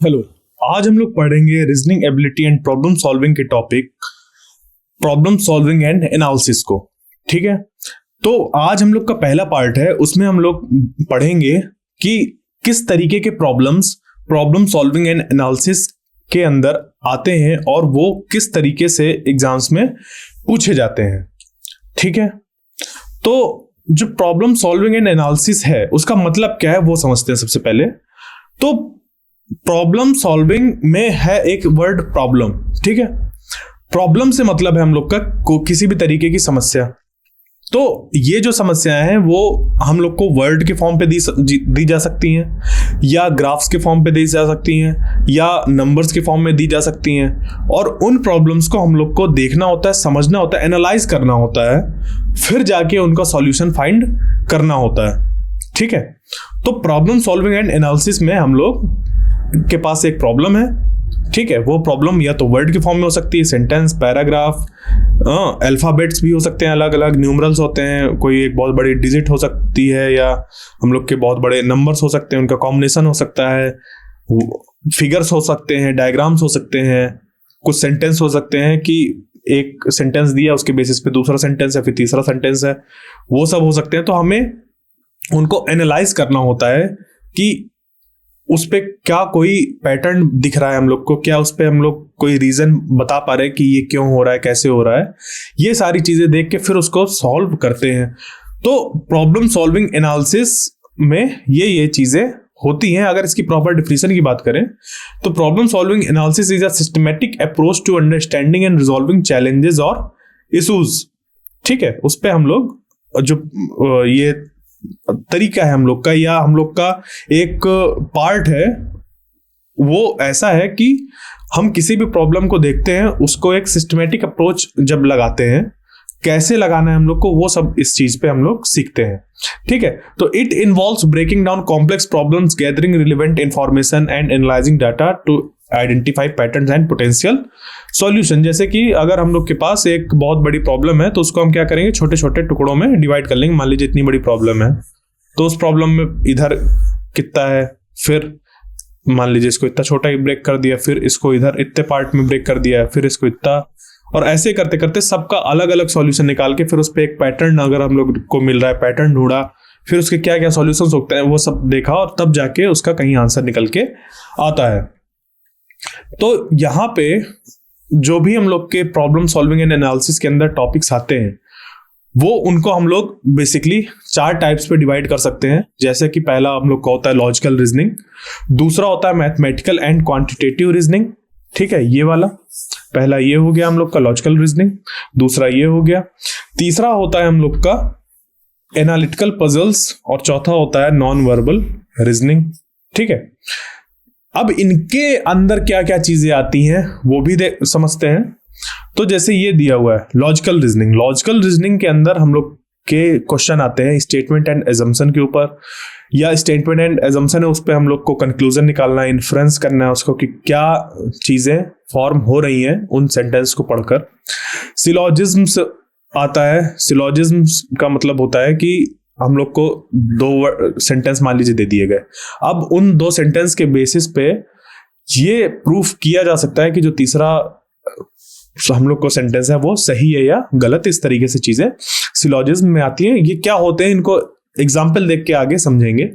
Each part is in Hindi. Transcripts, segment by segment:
हेलो। आज हम लोग पढ़ेंगे reasoning ability and problem solving के topic problem solving and analysis को। ठीक है, तो आज हम लोग का पहला पार्ट है, उसमें हम लोग पढ़ेंगे कि किस तरीके के problems problem solving and analysis के अंदर आते हैं और वो किस तरीके से एग्जाम्स में पूछे जाते हैं। ठीक है, तो जो प्रॉब्लम सॉल्विंग एंड एनालिसिस है उसका मतलब क्या है वो समझते हैं सबसे पहले। तो प्रॉब्लम सॉल्विंग में है एक वर्ड प्रॉब्लम। ठीक है, प्रॉब्लम से मतलब है हम लोग का किसी भी तरीके की समस्या। तो ये जो समस्याएं हैं वो हम लोग को वर्ड के फॉर्म पे दी जा सकती हैं, या ग्राफ्स के फॉर्म पे दी जा सकती हैं, या नंबर्स के फॉर्म में दी जा सकती हैं। और उन प्रॉब्लम्स को हम लोग को देखना होता है, समझना होता है, एनालाइज करना होता है, फिर जाके उनका सॉल्यूशन फाइंड करना होता है। ठीक है, तो प्रॉब्लम सॉल्विंग एंड एनालिसिस में हम लोग के पास एक प्रॉब्लम है। ठीक है, वो प्रॉब्लम या तो वर्ड के फॉर्म में हो सकती है, सेंटेंस, पैराग्राफ, अल्फाबेट्स भी हो सकते हैं, अलग अलग न्यूमरल्स होते हैं, कोई एक बहुत बड़ी डिजिट हो सकती है, या हम लोग के बहुत बड़े नंबर्स हो सकते हैं, उनका कॉम्बिनेशन हो सकता है, फिगर्स हो सकते हैं, डायग्राम्स हो सकते हैं, कुछ सेंटेंस हो सकते हैं कि एक सेंटेंस दिया उसके बेसिस पे दूसरा सेंटेंस है, फिर तीसरा सेंटेंस है, वो सब हो सकते हैं। तो हमें उनको एनालाइज करना होता है कि उस पे क्या कोई पैटर्न दिख रहा है हम लोग को, क्या उस पे हम लोग कोई रीजन बता पा रहे हैं कि ये क्यों हो रहा है, कैसे हो रहा है। ये सारी चीजें देख के फिर उसको सॉल्व करते हैं। तो प्रॉब्लम सॉल्विंग एनालिसिस में ये चीजें होती हैं। अगर इसकी प्रॉपर डिफिनेशन की बात करें तो problem solving analysis is a systematic approach to understanding and resolving challenges और इशूज। ठीक है, उस पे हम लोग जो ये तरीका है हम लोग का, या हम लोग का एक पार्ट है, वो ऐसा है कि हम किसी भी प्रॉब्लम को देखते हैं, उसको एक सिस्टमैटिक अप्रोच जब लगाते हैं, कैसे लगाना है हम लोग को, वो सब इस चीज पे हम लोग सीखते हैं। ठीक है, तो it involves breaking down complex problems, gathering relevant information and analysing data to identify patterns and potential solution. जैसे कि अगर हम लोग के पास एक बहुत बड़ी प्रॉब्लम है तो उसको हम क्या करेंगे, छोटे छोटे टुकड़ों में डिवाइड कर लेंगे। मान लीजिए इतनी बड़ी प्रॉब्लम है तो उस प्रॉब्लम में इधर कितना है, फिर मान लीजिए इसको इतना छोटा ही ब्रेक कर दिया, फिर इसको इधर इतने पार्ट में ब्रेक कर दिया, फिर इसको इतना, और ऐसे करते करते सबका अलग अलग सॉल्यूशन निकाल के फिर उस पर एक पैटर्न अगर हम लोग को मिल रहा है, पैटर्न ढूंढा, फिर उसके क्या क्या सॉल्यूशंस होते हैं वो सब देखा, और तब जाके उसका कहीं आंसर निकल के आता है। तो यहाँ पे जो भी हम लोग के प्रॉब्लम सॉल्विंग एंड एनालिसिस के अंदर टॉपिक्स आते हैं वो उनको हम लोग बेसिकली 4 टाइप्स पे डिवाइड कर सकते हैं। जैसे कि पहला हम लोग का होता है लॉजिकल रीजनिंग, दूसरा होता है मैथमेटिकल एंड क्वांटिटेटिव रीजनिंग। ठीक है, ये वाला पहला ये हो गया हम लोग का लॉजिकल रीजनिंग, दूसरा ये हो गया, तीसरा होता है हम लोग का एनालिटिकल पजल्स, और चौथा होता है नॉन वर्बल रीजनिंग। ठीक है, अब इनके अंदर क्या क्या चीजें आती हैं वो भी समझते हैं। तो जैसे ये दिया हुआ है लॉजिकल रीजनिंग, लॉजिकल रीजनिंग के अंदर हम लोग के क्वेश्चन आते हैं स्टेटमेंट एंड एजम्पशन के ऊपर, या स्टेटमेंट एंड एजम्पशन है उस पर हम लोग को कंक्लूजन निकालना है, इन्फ्रेंस करना है उसको कि क्या चीजें फॉर्म हो रही हैं उन सेंटेंस को पढ़कर। सिलॉजिज्म्स आता है, सिलॉजिज्म्स का मतलब होता है कि हम लोग को 2 सेंटेंस मान लीजिए दे दिए गए, अब उन 2 सेंटेंस के बेसिस पे ये प्रूफ किया जा सकता है कि जो तीसरा हम लोग को सेंटेंस है वो सही है या गलत। इस तरीके से चीजें सिलॉजिज्म में आती हैं। ये क्या होते हैं इनको एग्जाम्पल देख के आगे समझेंगे,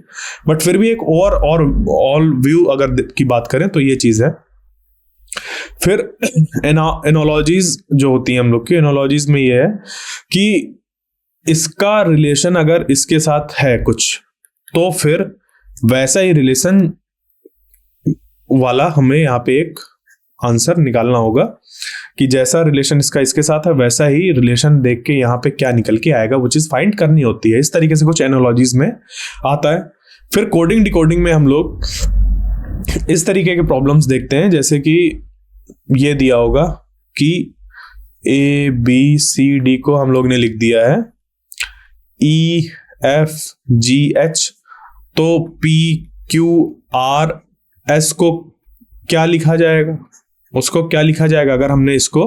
बट फिर भी एक और ऑल व्यू अगर की बात करें तो ये चीज है। फिर एनोलॉजीज जो होती हैं हम लोग की, एनोलॉजीज में ये है कि इसका रिलेशन अगर इसके साथ है कुछ तो फिर वैसा ही रिलेशन वाला हमें यहाँ पे एक आंसर निकालना होगा कि जैसा रिलेशन इसका इसके साथ है वैसा ही रिलेशन देख के यहाँ पे क्या निकल के आएगा वो चीज फाइंड करनी होती है। इस तरीके से कुछ एनालॉजीज में आता है। फिर कोडिंग डिकोडिंग में हम लोग इस तरीके के प्रॉब्लम्स देखते हैं, जैसे कि ये दिया होगा कि ABCD को हम लोग ने लिख दिया है EFGH, तो PQRS को क्या लिखा जाएगा, उसको क्या लिखा जाएगा। अगर हमने इसको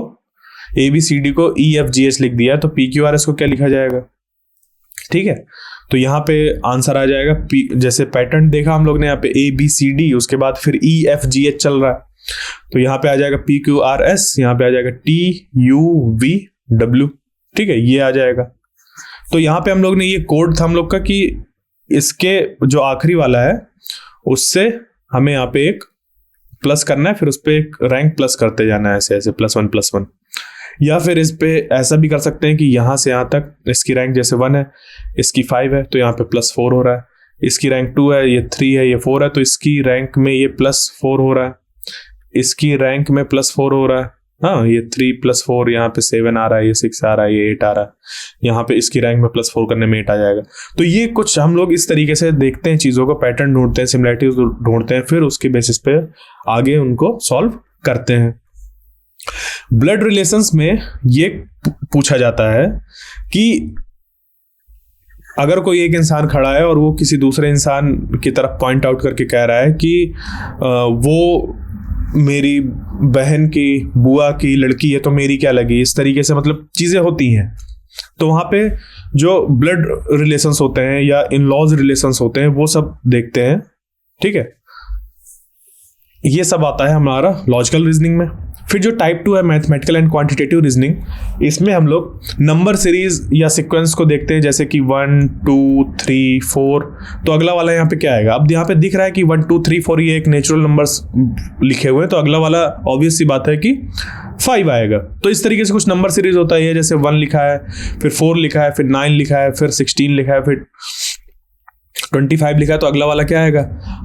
ABCD को EFGH लिख दिया तो PQRS को क्या लिखा जाएगा। ठीक है, तो यहाँ पे आंसर आ जाएगा पी, जैसे पैटर्न देखा हम लोग ने यहाँ पे ABCD, उसके बाद फिर EFGH चल रहा है, तो यहाँ पे आ जाएगा PQRS, यहाँ पे आ जाएगा TUVW। ठीक है, ये आ जाएगा। तो यहाँ पे हम लोग ने ये कोड था हम लोग का कि इसके जो आखिरी वाला है उससे हमें यहाँ पे एक प्लस करना है, फिर उस पर एक रैंक प्लस करते जाना है, ऐसे ऐसे +1 या फिर इस पे ऐसा भी कर सकते हैं कि यहाँ से यहाँ तक इसकी रैंक जैसे 1 है, इसकी 5 है, तो यहाँ पे +4 हो रहा है, इसकी रैंक 2 है, ये 3 है, ये 4 है, तो इसकी रैंक में ये +4 हो रहा है, इसकी रैंक में +4 हो रहा है, हाँ ये 3 + 4, यहाँ पे 7 आ रहा है, ये 6 आ रहा है, ये 8 आ रहा है, यहाँ पे इसकी रैंक में +4 करने में 8 आ जाएगा। तो ये कुछ हम लोग इस तरीके से देखते हैं चीज़ों को, पैटर्न ढूंढते हैं, सिमिलैरिटीज ढूंढते हैं, फिर उसके बेसिस पे आगे उनको सॉल्व करते हैं। ब्लड रिलेशंस में ये पूछा जाता है कि अगर कोई एक इंसान खड़ा है और वो किसी दूसरे इंसान की तरफ पॉइंट आउट करके कह रहा है कि वो मेरी बहन की बुआ की लड़की है तो मेरी क्या लगी, इस तरीके से मतलब चीज़ें होती हैं, तो वहाँ पे जो ब्लड रिलेशंस होते हैं या इन लॉज रिलेशंस होते हैं वो सब देखते हैं। ठीक है, ये सब आता है हमारा लॉजिकल रीजनिंग में। फिर जो टाइप 2 है मैथमेटिकल एंड क्वांटिटेटिव रीजनिंग, इसमें हम लोग नंबर सीरीज या सीक्वेंस को देखते हैं, जैसे कि 1 2 3 4, तो अगला वाला यहाँ पे क्या आएगा। अब यहाँ पे दिख रहा है कि 1 2 3 4 ये एक नेचुरल नंबर्स लिखे हुए हैं, तो अगला वाला ऑब्वियस सी बात है कि 5 आएगा। तो इस तरीके से कुछ नंबर सीरीज होता है, जैसे 1 लिखा है, फिर 4 लिखा है, फिर 9 लिखा है, फिर 16 लिखा है, फिर 25 लिखा है, तो अगला वाला क्या आएगा।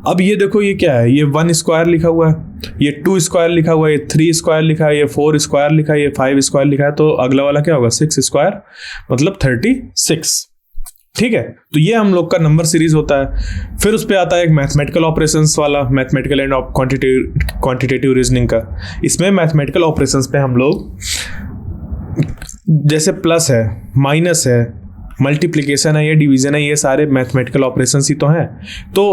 अब ये देखो ये क्या है, ये 1 स्क्वायर लिखा हुआ है, ये 2 स्क्वायर लिखा हुआ है, ये 3 स्क्वायर लिखा है, ये 4 स्क्वायर लिखा है, ये 5 स्क्वायर लिखा है, तो अगला वाला क्या होगा 6 स्क्वायर मतलब 36। ठीक है, तो ये हम लोग का नंबर सीरीज होता है। फिर उस पर आता है एक मैथमेटिकल ऑपरेशंस वाला, मैथमेटिकल एंड क्वांटिटेटिव रीजनिंग का। इसमें मैथमेटिकल ऑपरेशंस पे हम लोग जैसे प्लस है, माइनस है, मल्टीप्लिकेशन है, ये डिवीजन है, ये सारे मैथमेटिकल ऑपरेशंस ही तो हैं। तो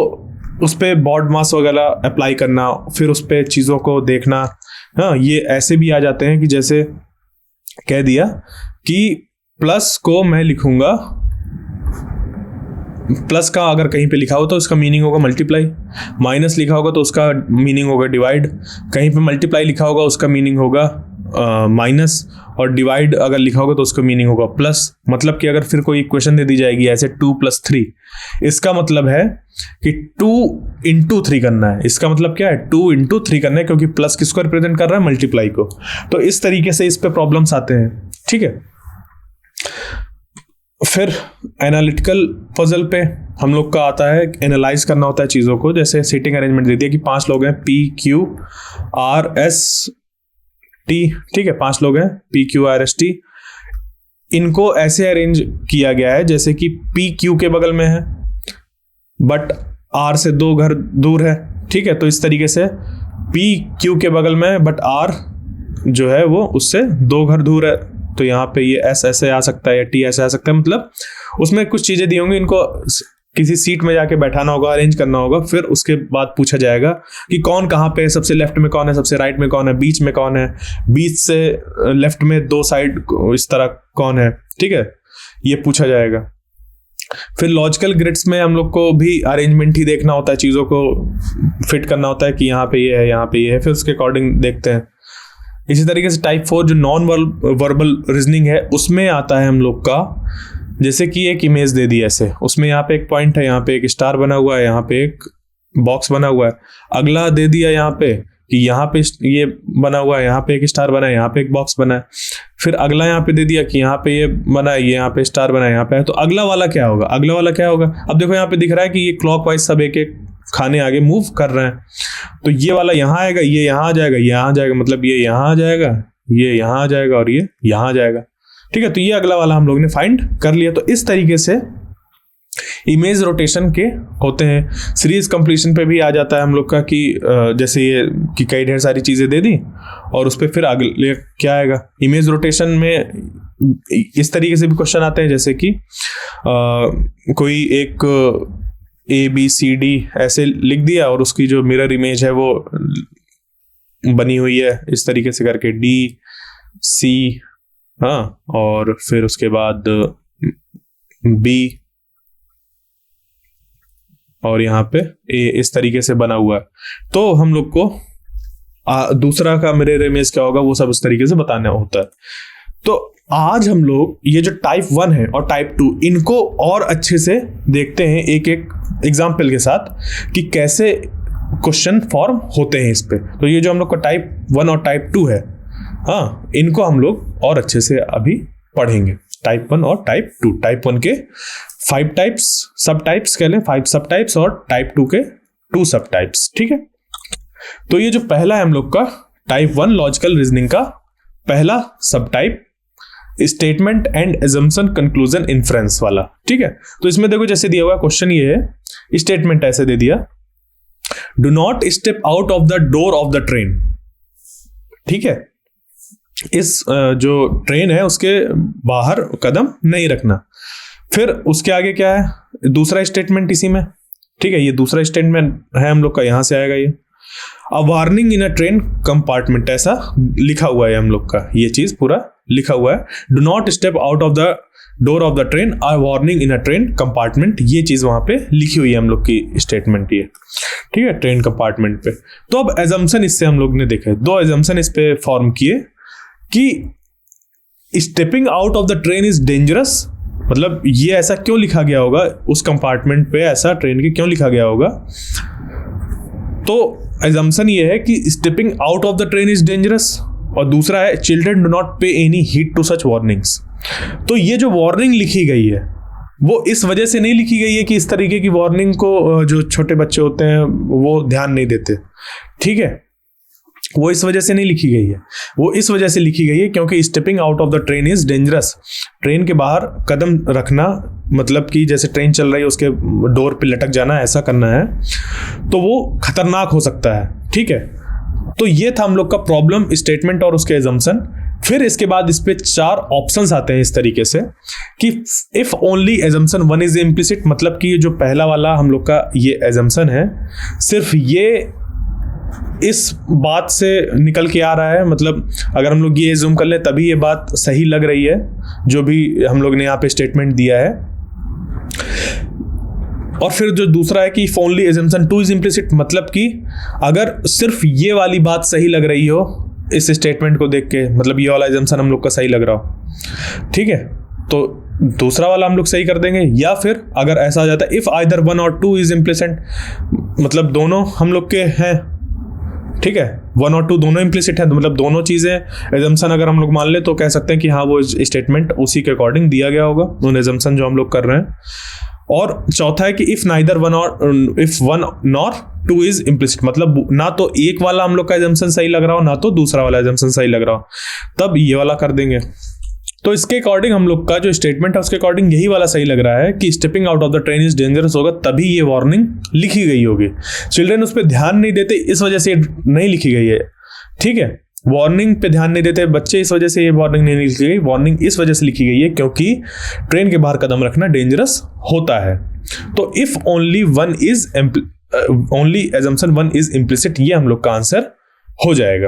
उस पर बॉड मास वगैरह अप्लाई करना, फिर उस पर चीज़ों को देखना, हाँ ये ऐसे भी आ जाते हैं कि जैसे कह दिया कि प्लस को मैं लिखूंगा, प्लस का अगर कहीं पे लिखा हो तो उसका मीनिंग होगा मल्टीप्लाई, माइनस लिखा होगा तो उसका मीनिंग होगा डिवाइड, कहीं पे मल्टीप्लाई लिखा होगा उसका मीनिंग होगा माइनस, और डिवाइड अगर लिखा होगा तो उसका मीनिंग होगा प्लस। मतलब कि अगर फिर कोई इक्वेशन दे दी जाएगी ऐसे 2 + 3, इसका मतलब है कि 2 × 3 करना है, इसका मतलब क्या है 2 × 3 करना है, क्योंकि प्लस किसको रिप्रेजेंट कर रहा है, मल्टीप्लाई को। तो इस तरीके से इस पे प्रॉब्लम्स आते हैं। ठीक है, फिर एनालिटिकल पजल पे हम लोग का आता है एनालाइज करना होता है चीज़ों को। जैसे सीटिंग अरेंजमेंट दे दिया कि 5 लोग हैं PQRST, ठीक है 5 लोग हैं PQRST, इनको ऐसे अरेंज किया गया है जैसे कि PQ के बगल में है बट R से 2 घर दूर है। ठीक है, तो इस तरीके से PQ के बगल में है बट R जो है वो उससे 2 घर दूर है, तो यहाँ पे ये S ऐसे आ सकता है या T ऐसे आ सकता है। मतलब उसमें कुछ चीज़ें दी होंगी, इनको किसी सीट में जाके बैठाना होगा, अरेंज करना होगा, फिर उसके बाद पूछा जाएगा कि कौन कहाँ पे है, सबसे लेफ्ट में कौन है, सबसे राइट में कौन है, बीच में कौन है, बीच से लेफ्ट में 2 साइड इस तरह कौन है। ठीक है, ये पूछा जाएगा। फिर लॉजिकल ग्रिड्स में हम लोग को भी अरेंजमेंट ही देखना होता है, चीज़ों को फिट करना होता है कि यहाँ पे ये है, यहाँ पे ये है, फिर उसके अकॉर्डिंग देखते हैं। इसी तरीके से टाइप 4 जो नॉन वर्बल रीजनिंग है उसमें आता है हम लोग का, जैसे कि एक इमेज दे दी ऐसे, उसमें यहाँ पे एक पॉइंट है, यहाँ पे एक स्टार बना हुआ है, यहाँ पे एक बॉक्स बना हुआ है, अगला दे दिया यहाँ पे कि यहाँ पे ये बना हुआ है, यहाँ पे एक स्टार बना है, यहाँ पे एक बॉक्स बना है, फिर अगला यहाँ पे दे दिया कि यहाँ पे ये बना है, ये यहाँ पे स्टार बना है, यहाँ पे है, तो अगला वाला क्या होगा, अगला वाला क्या होगा। अब देखो यहाँ पे दिख रहा है कि ये क्लॉकवाइज सब एक एक खाने आगे मूव कर रहे हैं, तो ये वाला यहाँ आएगा, ये यहाँ आ जाएगा, ये यहाँ आ जाएगा, मतलब ये यहाँ आ जाएगा, ये यहाँ आ जाएगा और ये यहाँ आ जाएगा। ठीक है, तो ये अगला वाला हम लोग ने फाइंड कर लिया। तो इस तरीके से इमेज रोटेशन के होते हैं। सीरीज कंप्लीशन पे भी आ जाता है हम लोग का कि जैसे ये कि कई ढेर सारी चीज़ें दे दी और उस पर फिर अगले क्या आएगा। इमेज रोटेशन में इस तरीके से भी क्वेश्चन आते हैं जैसे कि कोई एक ABCD ऐसे लिख दिया और उसकी जो मिरर इमेज है वो बनी हुई है इस तरीके से करके DC, हाँ, और फिर उसके बाद B, और यहाँ पे ए इस तरीके से बना हुआ है। तो हम लोग को दूसरा का मिरर इमेज क्या होगा वो सब इस तरीके से बताना होता है। तो आज हम लोग ये जो टाइप 1 है और टाइप 2 इनको और अच्छे से देखते हैं एक एक एग्जाम्पल के साथ कि कैसे क्वेश्चन फॉर्म होते हैं इस पे। तो ये जो हम लोग का टाइप 1 और टाइप 2 है, हाँ, इनको हम लोग और अच्छे से अभी पढ़ेंगे। टाइप 1 और टाइप 2। टाइप 1 के 5 टाइप्स, सब टाइप्स कह लें 5 सब टाइप्स, और टाइप 2 के 2 सब टाइप्स। ठीक है, तो ये जो पहला है हम लोग का टाइप 1 लॉजिकल रीजनिंग का पहला सब type, statement and assumption conclusion inference वाला। ठीक है, तो इसमें देखो जैसे दिया हुआ क्वेश्चन ये है, स्टेटमेंट ऐसे दे दिया, do not step out of the door of the train. ठीक है, इस जो ट्रेन है उसके बाहर कदम नहीं रखना। फिर उसके आगे क्या है, दूसरा स्टेटमेंट इसी में। ठीक है, ये दूसरा स्टेटमेंट है हम लोग का, यहां से आएगा ये, a warning in a train compartment, ऐसा लिखा हुआ है हम लोग का, ये चीज पूरा लिखा हुआ है। Do not step out of the door of the train, a warning in a train compartment, ये चीज वहां पे लिखी हुई है हम लोग की स्टेटमेंट ये। ठीक है, ट्रेन कंपार्टमेंट पे। तो अब एजम्पशन इससे हम लोग ने देखे, 2 एजम्पशन इस पे फॉर्म किए कि stepping out of the train is dangerous, मतलब ये ऐसा क्यों लिखा गया होगा, उस कंपार्टमेंट पे ऐसा ट्रेन के क्यों लिखा गया होगा। तो एजम्पशन ये है कि stepping out of the train is dangerous, और दूसरा है children do not pay any heed to such warnings. तो ये जो वार्निंग लिखी गई है वो इस वजह से नहीं लिखी गई है कि इस तरीके की वार्निंग को जो छोटे बच्चे होते हैं वो ध्यान नहीं देते। ठीक है, वो इस वजह से नहीं लिखी गई है, वो इस वजह से लिखी गई है क्योंकि stepping out of the train is dangerous, train के बाहर कदम रखना मतलब कि जैसे ट्रेन चल रही है उसके डोर पे लटक जाना, ऐसा करना है तो वो खतरनाक हो सकता है। ठीक है, तो ये था हम लोग का प्रॉब्लम, स्टेटमेंट और उसके एजम्पशन। फिर इसके बाद इस पे 4 ऑप्शंस आते हैं इस तरीके से कि if only assumption 1 is implicit, मतलब कि ये जो पहला वाला हम लोग का ये एजम्पशन है सिर्फ ये इस बात से निकल के आ रहा है, मतलब अगर हम लोग ये जूम कर ले तभी ये बात सही लग रही है जो भी हम लोग ने यहाँ पे स्टेटमेंट दिया है। और फिर जो दूसरा है कि ओनली एजम्पशन 2 इज इम्प्लिसिट, मतलब कि अगर सिर्फ ये वाली बात सही लग रही हो इस स्टेटमेंट को देख के, मतलब ये वाला एजम्पशन हम लोग का सही लग रहा हो, ठीक है, तो दूसरा वाला हम लोग सही कर देंगे। या फिर अगर ऐसा आ जाता है इफ आइदर 1 और 2 इज इम्प्लिसिट, मतलब दोनों हम लोग के हैं, ठीक है, 1 और 2 दोनों इम्प्लिसिट है, तो मतलब दोनों चीजें एजम्पशन अगर हम लोग मान ले तो कह सकते हैं कि हाँ वो स्टेटमेंट उसी के अकॉर्डिंग दिया गया होगा, उन एजम्पशन जो हम लोग कर रहे हैं। और चौथा है कि इफ नाइदर 1 और इफ 1 नॉर 2 इज इम्प्लिसिट, मतलब ना तो एक वाला हम लोग का एजम्पशन सही लग रहा हो ना तो दूसरा वाला एजम्पशन सही लग रहा हो, तब ये वाला कर देंगे। तो इसके अकॉर्डिंग हम लोग का जो स्टेटमेंट है उसके अकॉर्डिंग यही वाला सही लग रहा है कि stepping out of the train is dangerous होगा, तभी ये वार्निंग लिखी गई होगी। चिल्ड्रन उस पर ध्यान नहीं देते इस वजह से नहीं लिखी गई है। ठीक है, वार्निंग पे ध्यान नहीं देते बच्चे, इस वजह से ये वार्निंग नहीं लिखी गई। वार्निंग इस वजह से लिखी गई है क्योंकि ट्रेन के बाहर कदम रखना डेंजरस होता है। तो if only assumption 1 is implicit, ये हम लोग का आंसर हो जाएगा।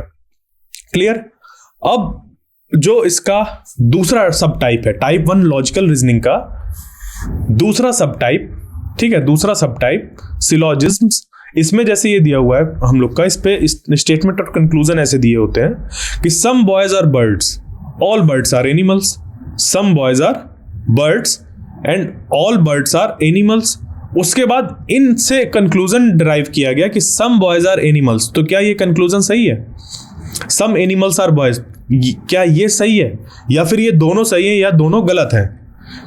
क्लियर। अब जो इसका दूसरा सब टाइप है, टाइप 1 लॉजिकल रीजनिंग का दूसरा सब टाइप, ठीक है, दूसरा सब टाइप सिलोजिज्म्स। इसमें जैसे ये दिया हुआ है हम लोग का, इस पे स्टेटमेंट और कंक्लूजन ऐसे दिए होते हैं कि some boys are birds, all birds are animals, some boys are birds and all birds are animals. उसके बाद इनसे कंक्लूजन डिराइव किया गया कि सम बॉयज आर एनिमल्स। तो क्या ये कंक्लूजन सही है? सम एनिमल्स आर बॉयज, क्या ये सही है या फिर ये दोनों सही है या दोनों गलत हैं?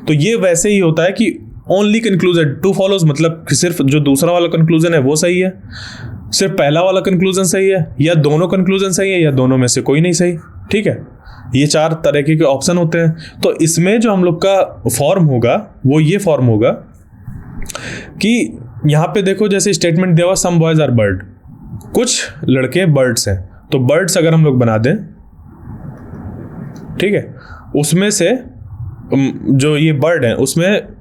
तो ये वैसे ही होता है कि ओनली कंक्लूजन टू फॉलोज, मतलब सिर्फ जो दूसरा वाला कंक्लूजन है वो सही है, सिर्फ पहला वाला कंक्लूजन सही है, या दोनों कंक्लूजन सही है, या दोनों में से कोई नहीं सही। ठीक है, ये 4 तरह के ऑप्शन होते हैं। तो इसमें जो हम लोग का फॉर्म होगा वो ये फॉर्म होगा कि यहाँ पे देखो जैसे स्टेटमेंट दिया हुआ सम बॉयज आर बर्ड, कुछ लड़के बर्ड्स हैं, तो बर्ड्स अगर हम लोग बना दें, ठीक है, उसमें से जो ये बर्ड है उसमें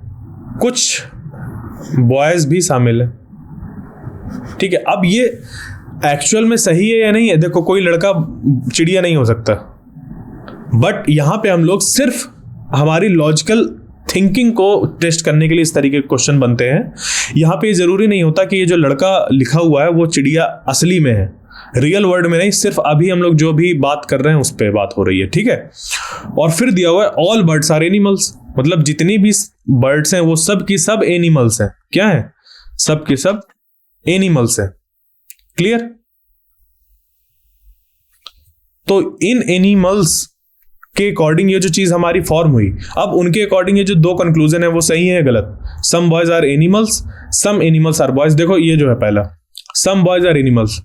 कुछ बॉयज भी शामिल है। ठीक है, अब ये एक्चुअल में सही है या नहीं है, देखो कोई लड़का चिड़िया नहीं हो सकता, बट यहां पे हम लोग सिर्फ हमारी लॉजिकल थिंकिंग को टेस्ट करने के लिए इस तरीके के क्वेश्चन बनते हैं। यहाँ पे जरूरी नहीं होता कि ये जो लड़का लिखा हुआ है वो चिड़िया असली में है, रियल वर्ल्ड में नहीं, सिर्फ अभी हम लोग जो भी बात कर रहे हैं उस पर बात हो रही है, ठीक है। और फिर दिया हुआ है ऑल बर्ड्स आर एनिमल्स, मतलब जितनी भी बर्ड्स हैं वो सब की सब एनिमल्स हैं। क्या है? सब के सब एनिमल्स हैं। क्लियर? तो इन एनिमल्स के अकॉर्डिंग ये जो चीज हमारी फॉर्म हुई, अब उनके अकॉर्डिंग ये जो दो कंक्लूजन है वो सही है या गलत? Some boys are animals, some animals are boys. देखो ये जो है पहला, सम बॉयज आर एनिमल्स,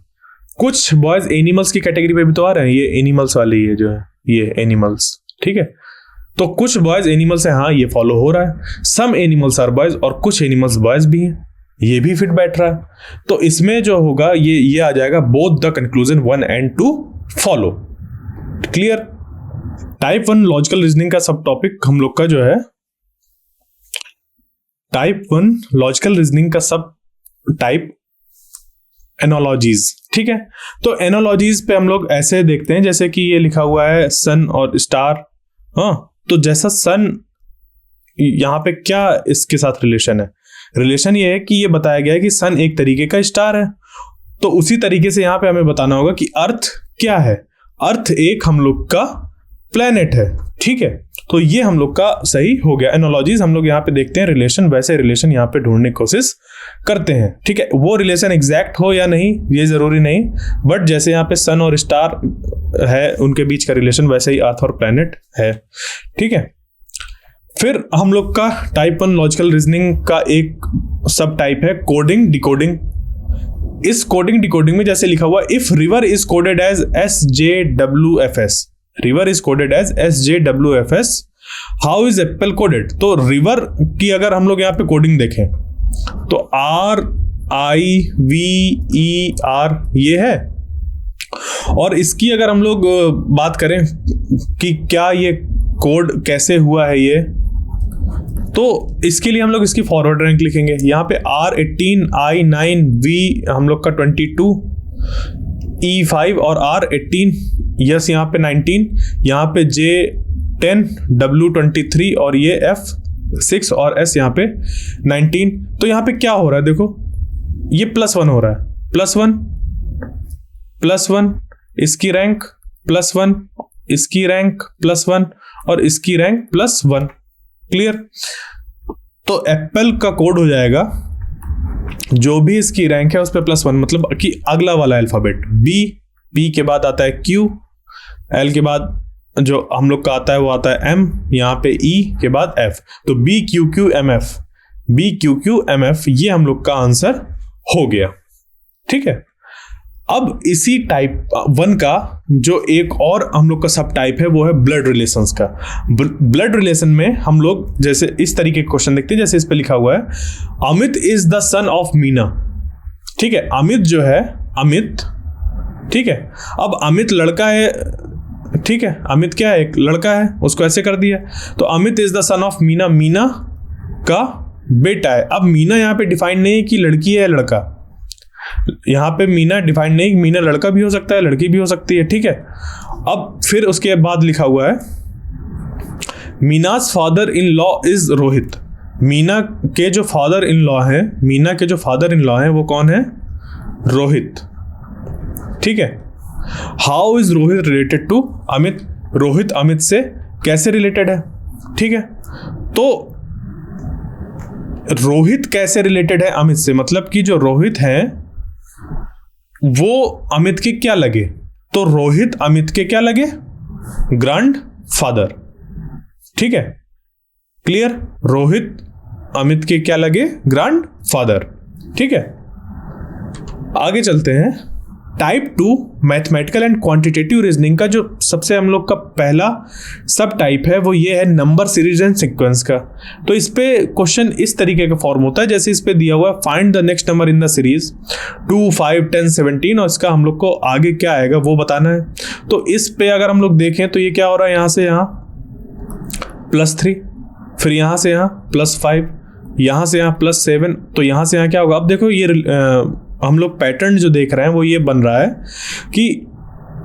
कुछ बॉयज एनिमल्स की कैटेगरी पे भी तो आ रहे हैं, ये एनिमल्स वाले, ये जो है ये एनिमल्स, ठीक है। तो कुछ बॉयज एनिमल्स है, हाँ ये फॉलो हो रहा है। सम एनिमल्स आर बॉयज, और कुछ एनिमल्स बॉयज भी हैं, ये भी फिट बैठ रहा है। तो इसमें जो होगा ये आ जाएगा both the conclusion 1 and 2 follow. Clear? Type 1 logical reasoning का सब टॉपिक हम लोग का जो है, टाइप 1 लॉजिकल रीजनिंग का सब टाइप एनालॉजीज, ठीक है। तो एनालॉजीज पे हम लोग ऐसे देखते हैं जैसे कि ये लिखा हुआ है सन और स्टार, हाँ, तो जैसा सन, यहां पे क्या इसके साथ रिलेशन है? रिलेशन ये है कि ये बताया गया है कि सन एक तरीके का स्टार है, तो उसी तरीके से यहां पे हमें बताना होगा कि अर्थ क्या है। अर्थ एक हम लोग का प्लेनेट है, ठीक है। तो ये हम लोग का सही हो गया। एनालॉजीज हम लोग यहाँ पे देखते हैं रिलेशन, वैसे रिलेशन यहाँ पे ढूंढने की कोशिश करते हैं, ठीक है। वो रिलेशन एग्जैक्ट हो या नहीं ये जरूरी नहीं, बट जैसे यहाँ पे सन और स्टार है उनके बीच का रिलेशन, वैसे ही अर्थ और प्लेनेट है, ठीक है। फिर हम लोग का टाइप 1 लॉजिकल रीजनिंग का एक सब टाइप है कोडिंग डिकोडिंग। इस कोडिंग डिकोडिंग में जैसे लिखा हुआ, if river is coded as SJWFS, river is coded as SJWFS, how is apple coded? तो रिवर की अगर हम लोग यहाँ पे कोडिंग देखें तो RIVER ये है, और इसकी अगर हम लोग बात करें कि क्या ये कोड कैसे हुआ है ये, तो इसके लिए हम लोग इसकी फॉरवर्ड रैंक लिखेंगे। यहाँ पे R18 I9 V हम लोग का 22 E5 और R18 यस यहाँ पे 19, यहाँ पे J10 W23 और ये F6 और S यहाँ पे 19। तो यहाँ पे क्या हो रहा है देखो, ये +1 हो रहा है, +1 इसकी रैंक +1, इसकी रैंक +1 और इसकी रैंक +1। क्लियर? तो एप्पल का कोड हो जाएगा, जो भी इसकी रैंक है उस पर +1, मतलब कि अगला वाला अल्फाबेट B के बाद आता है Q, L के बाद जो हम लोग का आता है वो आता है M, यहाँ पे E के बाद F, तो BQQMF ये हम लोग का आंसर हो गया, ठीक है। अब इसी टाइप 1 का जो एक और हम लोग का सब टाइप है वो है ब्लड रिलेशंस का। ब्लड रिलेशन में हम लोग जैसे इस तरीके के क्वेश्चन देखते हैं, जैसे इस पे लिखा हुआ है Amit is the son of Meena, ठीक है। अमित जो है, अमित, ठीक है। अब अमित लड़का है, ठीक है, अमित क्या है, एक लड़का है, उसको ऐसे कर दिया। तो Amit is the son of Meena, Meena का बेटा है। अब मीना यहाँ पे डिफाइन नहीं है कि लड़की है या लड़का, यहाँ पे मीना डिफाइन नहीं, मीना लड़का भी हो सकता है लड़की भी हो सकती है, ठीक है। अब फिर उसके बाद लिखा हुआ है Meena's father in law is Rohit. Meena के जो फादर इन लॉ है, मीना के जो फादर इन लॉ है वो कौन है? रोहित, ठीक है। How is Rohit related to Amit? Rohit Amit से कैसे रिलेटेड है, ठीक है। तो रोहित कैसे रिलेटेड है अमित से, मतलब कि जो रोहित है वो अमित के क्या लगे? तो रोहित अमित के क्या लगे? ग्रैंड फादर, ठीक है। क्लियर? रोहित अमित के क्या लगे? ग्रैंड फादर, ठीक है। आगे चलते हैं। Type 2 mathematical and quantitative reasoning का जो सबसे हम लोग का पहला सब टाइप है वो ये है नंबर सीरीज एंड सीक्वेंस का। तो इस पे क्वेश्चन इस तरीके का फॉर्म होता है जैसे इस पे दिया हुआ है find the next number in the series 2, 5, 10, 17 और इसका हम लोग को आगे क्या आएगा वो बताना है। तो इस पे अगर हम लोग देखें तो ये क्या हो रहा है, यहाँ से यहाँ +3, फिर यहाँ से यहाँ +5, यहाँ से यहाँ +7, तो यहाँ से यहाँ क्या होगा। अब देखो ये हम लोग पैटर्न जो देख रहे हैं वो ये बन रहा है कि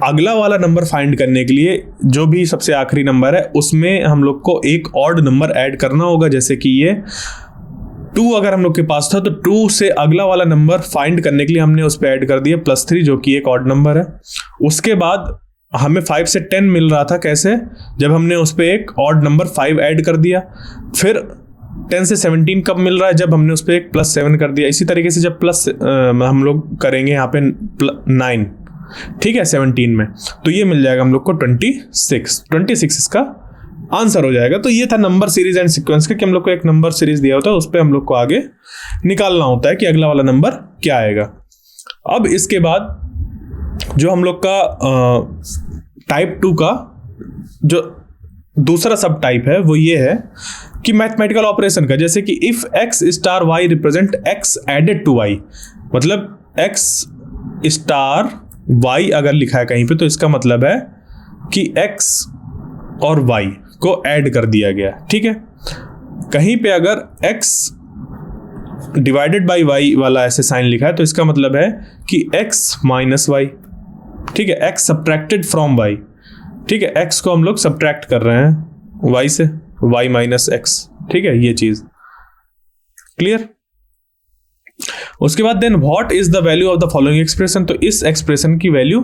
अगला वाला नंबर फाइंड करने के लिए जो भी सबसे आखिरी नंबर है उसमें हम लोग को एक ऑड नंबर ऐड करना होगा, जैसे कि ये 2 अगर हम लोग के पास था तो 2 से अगला वाला नंबर फाइंड करने के लिए हमने उस पर ऐड कर दिया +3 जो कि एक ऑड नंबर है। उसके बाद हमें 5 से 10 मिल रहा था, कैसे? जब हमने उस पर एक ऑड नंबर 5 ऐड कर दिया। फिर 10 से 17 कब मिल रहा है? जब हमने उस पर एक +7 कर दिया। इसी तरीके से जब हम लोग करेंगे यहाँ पे 9, ठीक है, 17 में, तो ये मिल जाएगा हम लोग को 26 इसका आंसर हो जाएगा। तो ये था नंबर सीरीज एंड सीक्वेंस का, कि हम लोग को एक नंबर सीरीज दिया होता है, उस पर हम लोग को आगे निकालना होता है कि अगला वाला नंबर क्या आएगा। अब इसके बाद जो हम लोग का टाइप 2 का जो दूसरा सब टाइप है वो ये है कि मैथमेटिकल ऑपरेशन का, जैसे कि if x star y represent x added to y, मतलब x स्टार y अगर लिखा है कहीं पे तो इसका मतलब है कि x और y को ऐड कर दिया गया, ठीक है। कहीं पे अगर x डिवाइडेड बाई y वाला ऐसे साइन लिखा है तो इसका मतलब है कि x माइनस y, ठीक है, x सब्ट्रैक्टेड फ्रॉम y, ठीक है, x को हम लोग सब्ट्रैक्ट कर रहे हैं y से, y माइनस x, ठीक है, ये चीज क्लियर। उसके बाद then what is the value of the following expression, तो इस एक्सप्रेशन की वैल्यू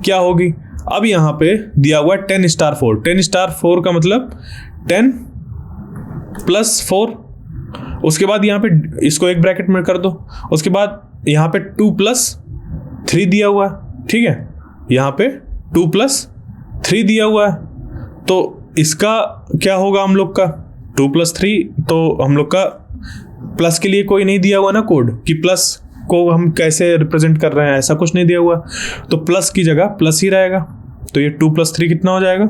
क्या होगी? अब यहाँ पे दिया हुआ है 10 स्टार 4, 10 स्टार 4 का मतलब 10 प्लस 4, उसके बाद यहाँ पे इसको एक ब्रैकेट में कर दो, उसके बाद यहाँ पे 2 प्लस 3 दिया हुआ है, ठीक है, यहाँ पे 2 प्लस 3 दिया हुआ है, तो इसका क्या होगा हम लोग का 2 प्लस 3, तो हम लोग का प्लस के लिए कोई नहीं दिया हुआ ना कोड कि प्लस को हम कैसे रिप्रेजेंट कर रहे हैं, ऐसा कुछ नहीं दिया हुआ, तो प्लस की जगह प्लस ही रहेगा। तो ये 2 प्लस 3 कितना हो जाएगा?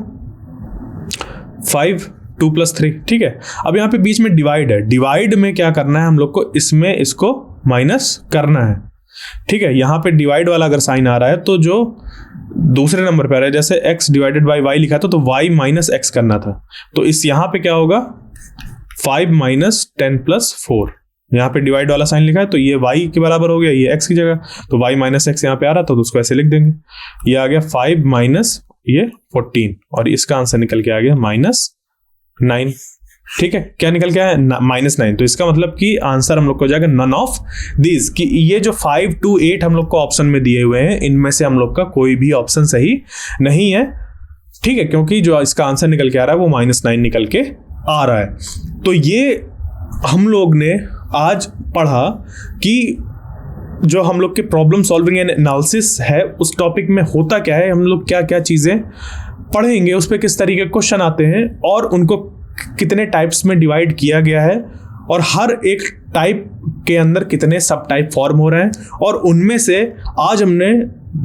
5, 2 प्लस 3, ठीक है। अब यहाँ पे बीच में डिवाइड है, डिवाइड में क्या करना है हम लोग को, इसमें इसको माइनस करना है, ठीक है। यहाँ पे डिवाइड वाला अगर साइन आ रहा है तो जो दूसरे नंबर पे आ रहा है, जैसे x डिवाइडेड बाई y लिखा था तो y माइनस x करना था, तो इस यहाँ पे क्या होगा 5 माइनस 10 प्लस 4, यहाँ पे डिवाइड वाला साइन लिखा है तो ये y के बराबर हो गया, ये x की जगह, तो y माइनस x यहाँ पे आ रहा था तो उसको ऐसे लिख देंगे, ये आ गया 5 माइनस ये 14 और इसका आंसर निकल के आ गया -9, ठीक है। क्या निकल के आया? -9, तो इसका मतलब कि आंसर हम लोग को हो जाएगा नन ऑफ दिस, कि ये जो 5 to 8 हम लोग को ऑप्शन में दिए हुए हैं इनमें से हम लोग का कोई भी ऑप्शन सही नहीं है, ठीक है, क्योंकि जो इसका आंसर निकल के आ रहा है वो -9 निकल के आ रहा है। तो ये हम लोग ने आज पढ़ा कि जो हम लोग के प्रॉब्लम सॉल्विंग एंड एनालिसिस है उस टॉपिक में होता क्या है, हम लोग क्या क्या चीज़ें पढ़ेंगे, उस पर किस तरीके के क्वेश्चन आते हैं और उनको कितने टाइप्स में डिवाइड किया गया है और हर एक टाइप के अंदर कितने सब टाइप फॉर्म हो रहे हैं, और उनमें से आज हमने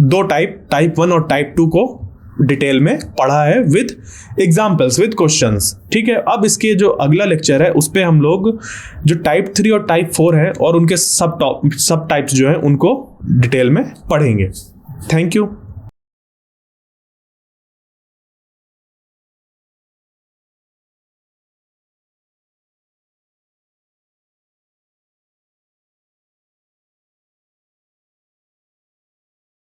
2 टाइप 1 और टाइप 2 को डिटेल में पढ़ा है विद एग्जाम्पल्स, विद क्वेश्चंस, ठीक है। अब इसके जो अगला लेक्चर है उस पे हम लोग जो टाइप 3 और टाइप 4 है और उनके सब टाइप्स जो हैं उनको डिटेल में पढ़ेंगे। Thank you.